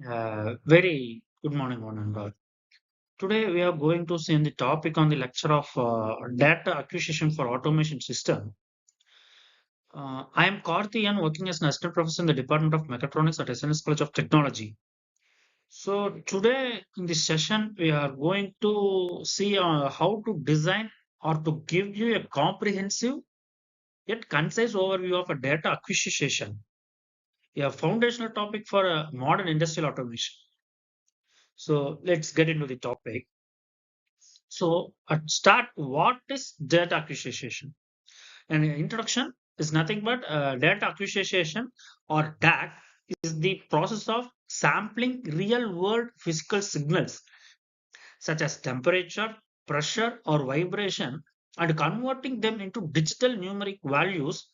Very good morning, one and all. Today we are going to see the topic on the lecture of data acquisition for automation system. I am Karthi and working as an assistant professor in the Department of Mechatronics at SNS College of Technology. So today in this session we are going to see how to design or to give you a comprehensive yet concise overview of a data acquisition, a foundational topic for modern industrial automation. So let's get into the topic. So, at start, what is data acquisition? An introduction is nothing but data acquisition or DAC is the process of sampling real world physical signals such as temperature, pressure, or vibration and converting them into digital numeric values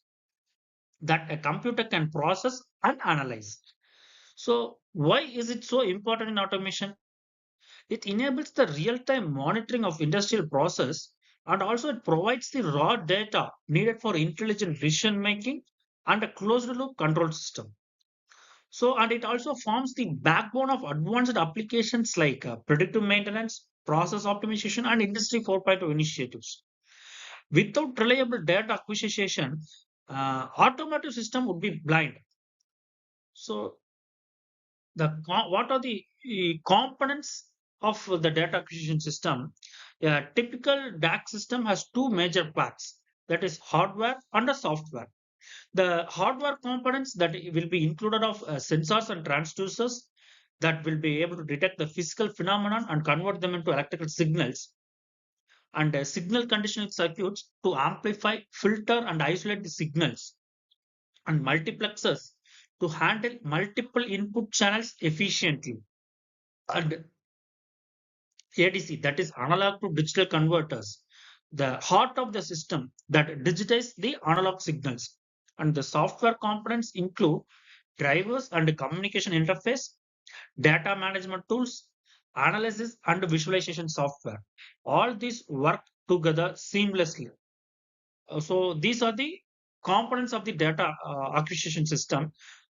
that a computer can process and analyze. So, why is it so important in automation? It enables the real-time monitoring of industrial process and also it provides the raw data needed for intelligent decision making and a closed loop control system. So, and it also forms the backbone of advanced applications like predictive maintenance, process optimization, and Industry 4.0 initiatives. Without reliable data acquisition, automotive system would be blind. So, what are the components of the data acquisition system? A typical DAC system has two major parts, that is hardware and the software. The hardware components that will be included of sensors and transducers that will be able to detect the physical phenomenon and convert them into electrical signals and signal conditioning circuits to amplify, filter and isolate the signals and multiplexers to handle multiple input channels efficiently and ADC, that is analog to digital converters, the heart of the system that digitize the analog signals. And the software components include drivers and communication interface, data management tools, analysis and visualization software. All these work together seamlessly. So these are the components of the data acquisition system.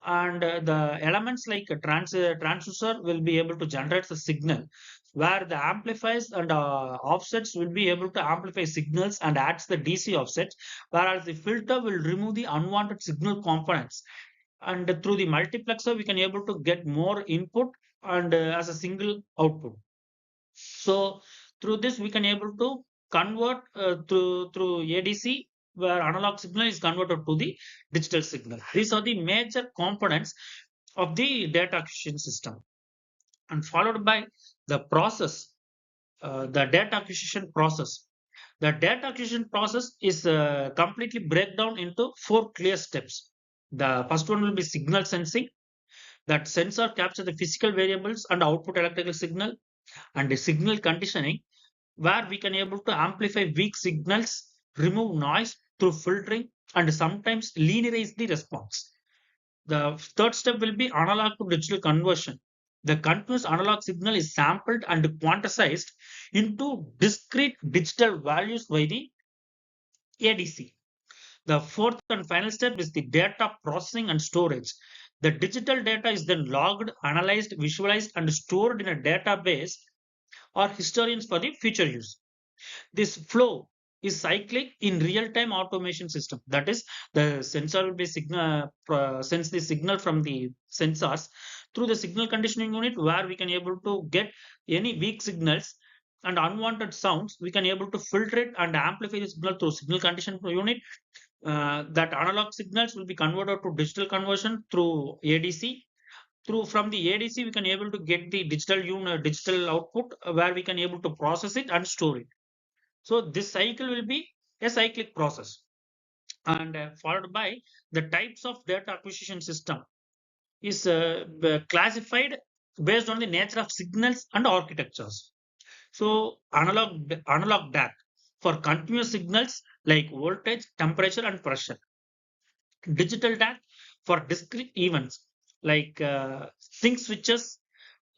And the elements like a transducer will be able to generate the signal, where the amplifiers and offsets will be able to amplify signals and adds the DC offsets, whereas the filter will remove the unwanted signal components. And through the multiplexer, we can able to get more input and as a single output. So through this, we can able to convert through ADC, where analog signal is converted to the digital signal. These are the major components of the data acquisition system, and followed by the process, the data acquisition process. The data acquisition process is completely break down into four clear steps. The first one will be signal sensing. That sensor capture the physical variables and output electrical signal, and the signal conditioning, where we can able to amplify weak signals, remove noise through filtering, and sometimes linearize the response. The third step will be analog to digital conversion. The continuous analog signal is sampled and quantized into discrete digital values by the ADC. The fourth and final step is the data processing and storage. The digital data is then logged, analyzed, visualized, and stored in a database or historians for the future use. This flow is cyclic in real-time automation system. That is, the sensor will be sense the signal from the sensors through the signal conditioning unit, where we can able to get any weak signals and unwanted sounds. We can able to filter it and amplify the signal through signal conditioning unit. That analog signals will be converted to digital conversion through ADC. Through from the ADC, we can able to get the digital output, where we can able to process it and store it. So this cycle will be a cyclic process, and followed by the types of data acquisition system is classified based on the nature of signals and architectures. So analog DAC for continuous signals like voltage, temperature, and pressure. Digital DAC for discrete events like sync switches,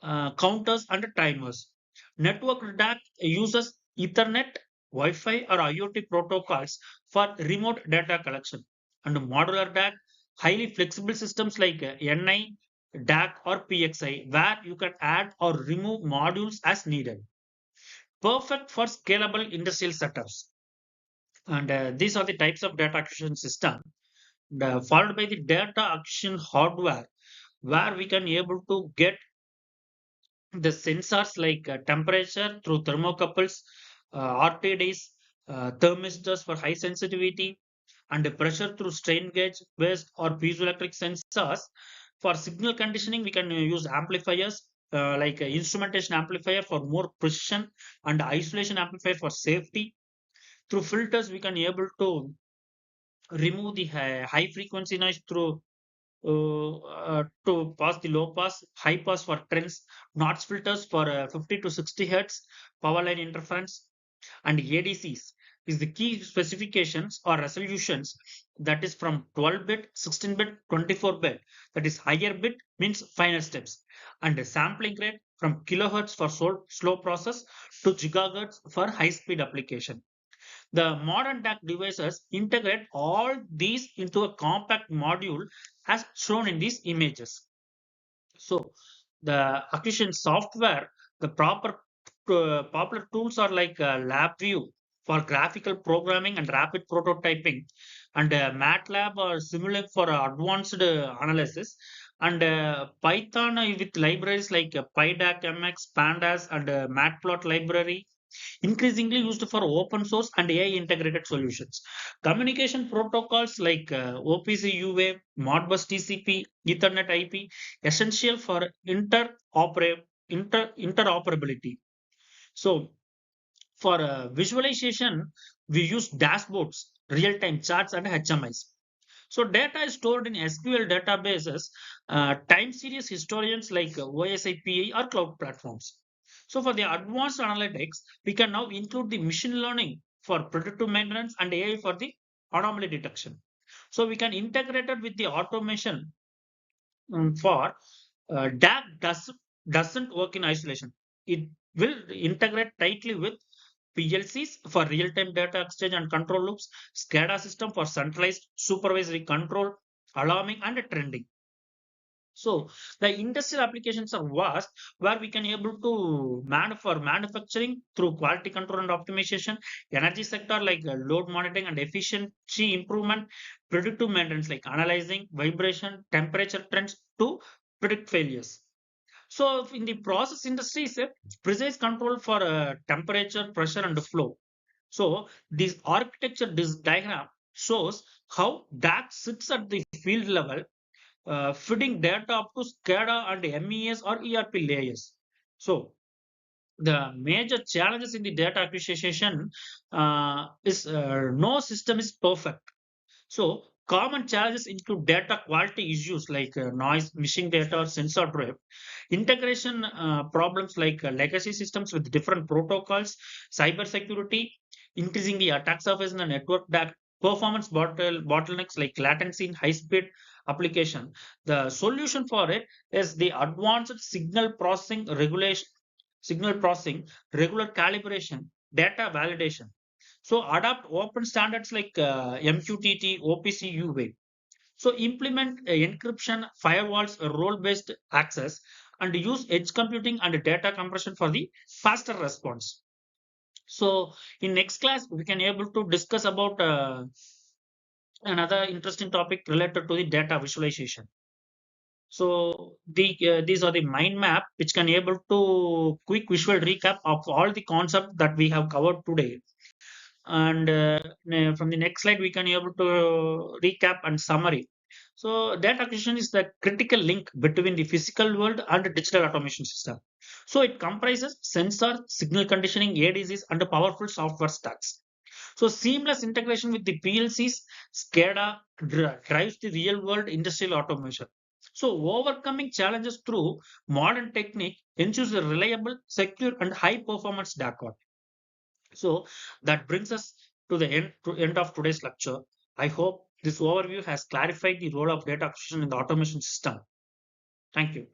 counters, and timers. Network DAC uses Ethernet, Wi-Fi, or IoT protocols for remote data collection. And modular DAC, highly flexible systems like NI, DAC or PXI, where you can add or remove modules as needed. Perfect for scalable industrial setups. And these are the types of data acquisition system. Followed by the data acquisition hardware, where we can able to get the sensors like temperature through thermocouples, RTDs, thermistors for high sensitivity, and the pressure through strain gauge based or piezoelectric sensors. For signal conditioning, we can use amplifiers like instrumentation amplifier for more precision, and isolation amplifier for safety. Through filters, we can able to remove the high frequency noise through to pass the low pass, high pass for trends, notch filters for 50 to 60 hertz, power line interference, and ADCs is the key specifications or resolutions, that is from 12-bit, 16-bit, 24-bit. That is higher bit means finer steps, and the sampling rate from kilohertz for slow process to gigahertz for high speed application. The modern DAC devices integrate all these into a compact module as shown in these images. So the acquisition software, the popular tools are like LabVIEW for graphical programming and rapid prototyping, and MATLAB or Simulink for advanced analysis, and Python with libraries like PyDAC, MX, Pandas, and Matplot library increasingly used for open source and AI integrated solutions. Communication protocols like OPC UA, Modbus TCP, Ethernet IP, essential for interoperability. So, for visualization, we use dashboards, real time charts, and HMIs. So data is stored in SQL databases, time series historians like OSIPA or cloud platforms. So for the advanced analytics, we can now include the machine learning for predictive maintenance and AI for the anomaly detection. So we can integrate it with the automation for doesn't work in isolation. It will integrate tightly with PLCs for real-time data exchange and control loops, SCADA system for centralized supervisory control, alarming and trending. So the industrial applications are vast, where we can able to for manufacturing through quality control and optimization, energy sector like load monitoring and efficiency improvement, predictive maintenance like analyzing vibration, temperature trends to predict failures. So in the process industry, is a precise control for temperature, pressure, and flow. So this architecture, this diagram shows how DAC sits at the field level, feeding data up to SCADA and MES or ERP layers. So the major challenges in the data acquisition is no system is perfect. So common challenges include data quality issues like noise, missing data, or sensor drift, integration problems like legacy systems with different protocols, cybersecurity, increasing the attack surface in the network, that performance bottlenecks like latency in high-speed application. The solution for it is the advanced signal processing, regular calibration, data validation. So adopt open standards like MQTT, OPC UA. So implement encryption, firewalls, role-based access, and use edge computing and data compression for the faster response. So in next class, we can able to discuss about another interesting topic related to the data visualization. So these are the mind map which can able to quick visual recap of all the concepts that we have covered today. And from the next slide, we can able to recap and summary. So data acquisition is the critical link between the physical world and the digital automation system. So it comprises sensor, signal conditioning, ADCs, and powerful software stacks. So seamless integration with the PLCs, SCADA drives the real world industrial automation. So overcoming challenges through modern technique ensures a reliable, secure, and high performance data. So that brings us to end of today's lecture. I hope this overview has clarified the role of data acquisition in the automation system. Thank you.